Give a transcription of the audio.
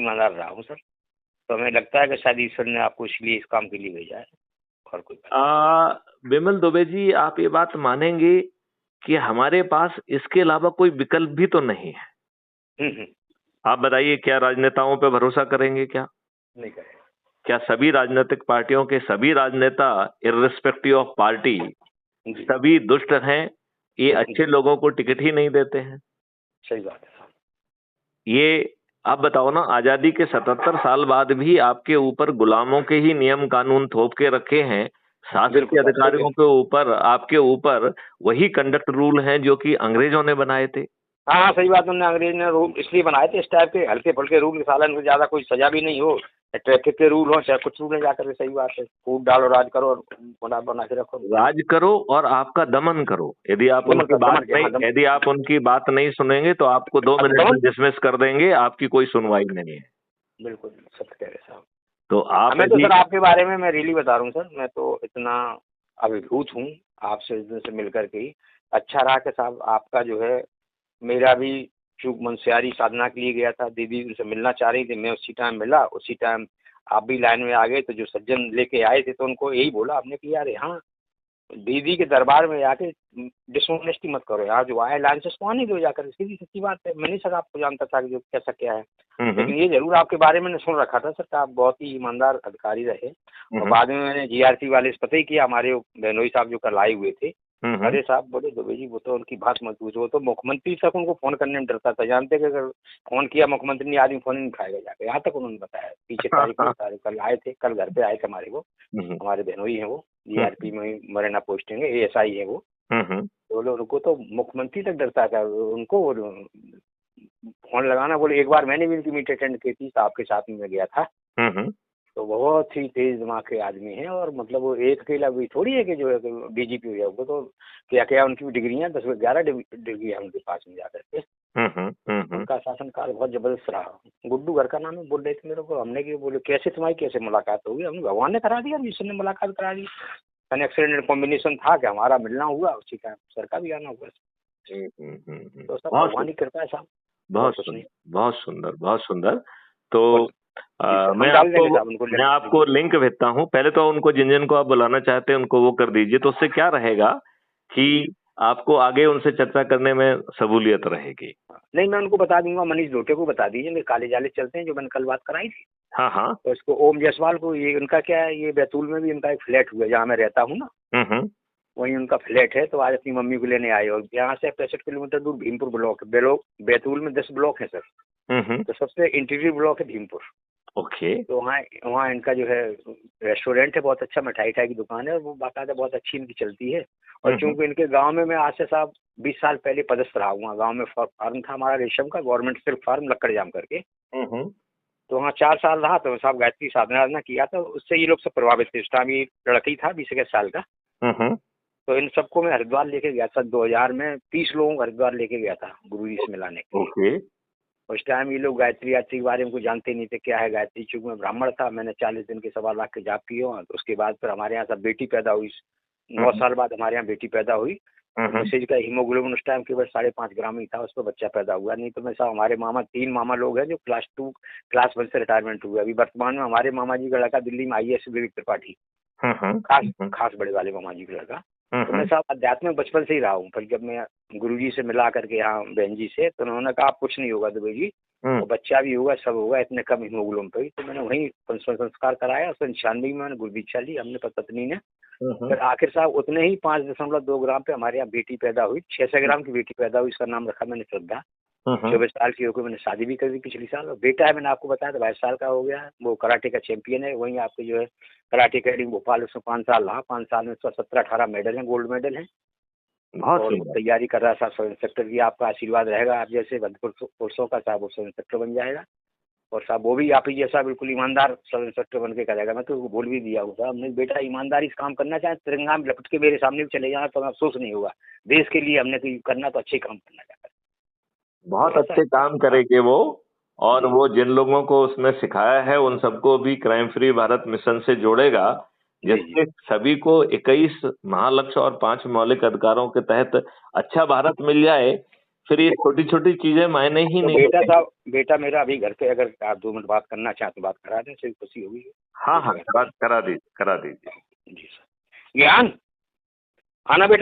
ईमानदार रहा हूँ सर। तो हमें लगता है कि शायद ईश्वर ने आपको इसलिए इस काम के लिए भेजा है, और कोई बात विमल दुबे जी, आप ये बात मानेंगे कि हमारे पास इसके अलावा कोई विकल्प भी तो नहीं है। नहीं। आप बताइए, क्या राजनेताओं पे भरोसा करेंगे? क्या नहीं करें। क्या सभी राजनीतिक पार्टियों के सभी राजनेता इर्रिस्पेक्टिव ऑफ पार्टी जी, सभी दुष्ट हैं? ये अच्छे लोगों को टिकट ही नहीं देते हैं। सही बात है साहब। ये आप बताओ ना, आजादी के 77 साल बाद भी आपके ऊपर गुलामों के ही नियम कानून थोप के रखे हैं। शासकीय बिल्कुल साहब, सही अधिकारियों के ऊपर, आपके ऊपर वही कंडक्ट रूल हैं जो कि अंग्रेजों ने बनाए थे। हाँ हाँ, सही बात। उन्होंने अंग्रेज ने रूल इसलिए बनाए थे इस टाइप के हल्के फुल्के रूल, सालन से ज्यादा कोई सजा भी नहीं हो, ट्रैफिक के रूल हो चाहे कुछ रूल है, जाकर के। सही बात है, कूद डालो, राज करो और बना बना के रखो। राज करो और आपका दमन करो। यदि आप दमन उनकी कर, बात दमन के, नहीं हाँ, दमन। यदि आप उनकी बात नहीं सुनेंगे तो आपको 2 मिनट में दमन, डिसमिस कर देंगे, आपकी कोई सुनवाई नहीं है। बिल्कुल सत्य कह रहे साहब। तो आप हमें तो यदि सर आपके बारे में, मैं रियली बता रहा हूँ सर, मैं तो इतना अभिभूत हूँ आपसे इस दिन से मिलकर के ही। अच्छा रहा कि साहब आपका जो है, मेरा भी चूक मनस्यारी साधना के लिए गया था, दीदी उनसे मिलना चाह रही थी, मैं उसी टाइम मिला, उसी टाइम आप भी लाइन में आ गए। तो जो सज्जन लेके आए थे तो उनको यही बोला आपने कि यार यहाँ दीदी के दरबार में आके डिसऑनेस्टी मत करो, यहाँ जो आए लाइन से उसको आने दो जाकर। सीधी सच्ची बात है, मैं नहीं सर आपको जानता था कि जो कैसा क्या है, लेकिन ये जरूर आपके बारे में सुन रखा था सर कि आप बहुत ही ईमानदार अधिकारी रहे। और बाद में मैंने जीआरपी वाले से पता ही किया, हमारे बहनोई साहब जो कल आए हुए थे, अरे साहब बोले दुबे जी वो तो उनकी बात मत पूछो, वो तो मुख्यमंत्री तक उनको फोन करने में डरता था। जानते कि अगर फोन किया मुख्यमंत्री ने, आदमी फोन नहीं उठाएगा जाके, यहाँ तक उन्होंने बताया। पीछे तारीख में तारीख कल आए थे, कल घर पे आए थे हमारे, वो हमारे बहनोई है, वो जीआरपी में मरेना पोस्टिंग है, एएसआई है वो। तो बोले उनको तो मुख्यमंत्री तक डरता था उनको फोन लगाना। बोले एक बार मैंने भी उनकी मीट अटेंड की थी, तो आपके साथ में मैं गया था। तो बहुत ही तेज दिमाग के आदमी हैं, और मतलब वो एक अकेला भी थोड़ी है कि जो है डीजीपी हो जाए। वो तो क्या क्या उनकी डिग्रियां 10-11 डिग्री है उनके पास में जाकर के। उनका शासनकाल बहुत जबरदस्त रहा। गुड्डू घर का नाम है, बोल रहे थे मेरे को, हमने कि बोले कैसे तुम्हारी कैसे मुलाकात होगी? हमने भगवान ने करा दिया, ईश्वर ने मुलाकात करा दी। अनएक्सीडेंट कॉम्बिनेशन था कि हमारा मिलना हुआ, उसी का सर का भी आना हुआ। तो सब भगवान की कृपा है साहब, बहुत कुछ सुंदर, नहीं। बहुत सुंदर, बहुत सुंदर। तो हम डाल देंगे साहब उनको, मैं आपको लिंक भेजता हूँ। पहले तो उनको जिन जिन को आप बुलाना चाहते हैं उनको वो कर दीजिए, तो उससे क्या रहेगा कि आपको आगे उनसे चर्चा करने में सहूलियत रहेगी। नहीं, मैं उनको बता दूंगा, मनीष लोटे को बता दीजिए, काले जाले चलते हैं जो मैंने कल बात कराई थी। हाँ हाँ। तो इसको ओम जायसवाल को, ये उनका क्या है, ये बैतूल में भी उनका एक फ्लैट हुआ है जहाँ मैं रहता हूँ ना, वहीं उनका फ्लैट है। तो आज अपनी मम्मी को लेने आए, और यहाँ से 65 किलोमीटर दूर भीमपुर ब्लॉक है। बैतूल में 10 ब्लॉक है सर, तो सबसे इंटीरियर ब्लॉक है भीमपुर। ओके। तो वहाँ वहाँ इनका जो है रेस्टोरेंट है, बहुत अच्छा, मिठाई की दुकान है, और वो बाकायदा बहुत अच्छी इनकी चलती है। और चूंकि इनके गांव में मैं आज से साहब 20 साल पहले पदस्थ रहा हुआ, गांव में फार्म था हमारा रेशम का, गवर्नमेंट सिल्क फार्म लक्कड़ जाम करके। तो वहाँ 4 साल रहा, तो साहब गायत्री साधना किया था, उससे ये लोग सब प्रभावित थे। उस टाइम ये लड़की था 20-21 साल का। तो इन सबको मैं हरिद्वार लेके गया था 2000 में, 30 लोगों को हरिद्वार लेके गया था गुरु जी से मिलाने के लिए। ओके। उस टाइम ये लोग गायत्री यात्री के बारे में कुछ जानते नहीं थे, क्या है गायत्री। चूंकि मैं ब्राह्मण था, मैंने 40 दिन के 1.25 लाख के जाप किए। और उसके बाद फिर हमारे यहाँ सब बेटी पैदा हुई, 9 साल बाद हमारे यहाँ बेटी पैदा हुई। मैसेज का हीमोग्लोबिन उस टाइम केवल 5.5 ग्राम ही था, उस पर बच्चा पैदा हुआ। नहीं तो मैं साहब, हमारे मामा 3 मामा लोग हैं जो क्लास 2 क्लास 1 से रिटायरमेंट हुए। अभी वर्तमान में हमारे मामा जी का लड़का दिल्ली में IAS विवेक त्रिपाठी, खास बड़े वाले मामा जी का लड़का। तो मैं साहब अध्यात्म में बचपन से ही रहा हूँ। फिर जब मैं गुरुजी से मिला करके यहाँ बहन जी से, तो उन्होंने कहा आप कुछ नहीं होगा दुबे जी, तो बच्चा भी होगा, सब होगा, इतने कम हीमोग्लोबिन पे। तो मैंने वहीं संस्कार कराया। 95 में मैंने गुरु दीक्षा ली, हमने पत्नी ने। फिर आखिर साहब उतने ही 5.2 ग्राम पे हमारे यहाँ बेटी पैदा हुई, 600 ग्राम की बेटी पैदा हुई। इसका नाम रखा मैंने श्रद्धा। 24 साल की होकर मैंने शादी भी कर दी पिछले साल। और बेटा है, मैंने आपको बताया था 22 साल का हो गया, वो कराटे का चैंपियन है। वहीं आपके जो है कराटे अकेडमी भोपाल, उसमें 5 साल रहा। 5 साल में 17-18 मेडल हैं, गोल्ड मेडल हैं। और तैयारी कर रहा था सब इंस्पेक्टर की। आपका आशीर्वाद रहेगा, आप जैसे पुरुषों का साहब, वो सब इंस्पेक्टर बन जाएगा। और साहब वो भी आप ही जैसा बिल्कुल ईमानदार सब इंस्पेक्टर बन के करेगा। मैं तो बोल भी दिया हूँ साहब, नहीं बेटा ईमानदारी से काम करना चाहे, तिरंगा में लपट के मेरे सामने भी चले जाना तो अफसोस नहीं होगा। देश के लिए हमने तो करना, तो अच्छे काम करना चाहता है। बहुत अच्छे काम करेंगे वो। और वो जिन लोगों को उसने सिखाया है उन सबको भी क्राइम फ्री भारत मिशन से जोड़ेगा, जिससे सभी को 21 महालक्ष्य और 5 मौलिक अधिकारों के तहत अच्छा भारत मिल जाए। फिर ये छोटी-छोटी चीज़ें मायने ही तो नहीं बेटा रखेंगी। साहब, बेटा मेरा अभी घर पे, अगर आप 2 मिनट बात करना चाहें तो बात करा दें, इससे भी खुशी होगी। हाँ, हाँ, करा करा दीजिए, करा दीजिए। जी सर। ज्ञान, आना बेटा।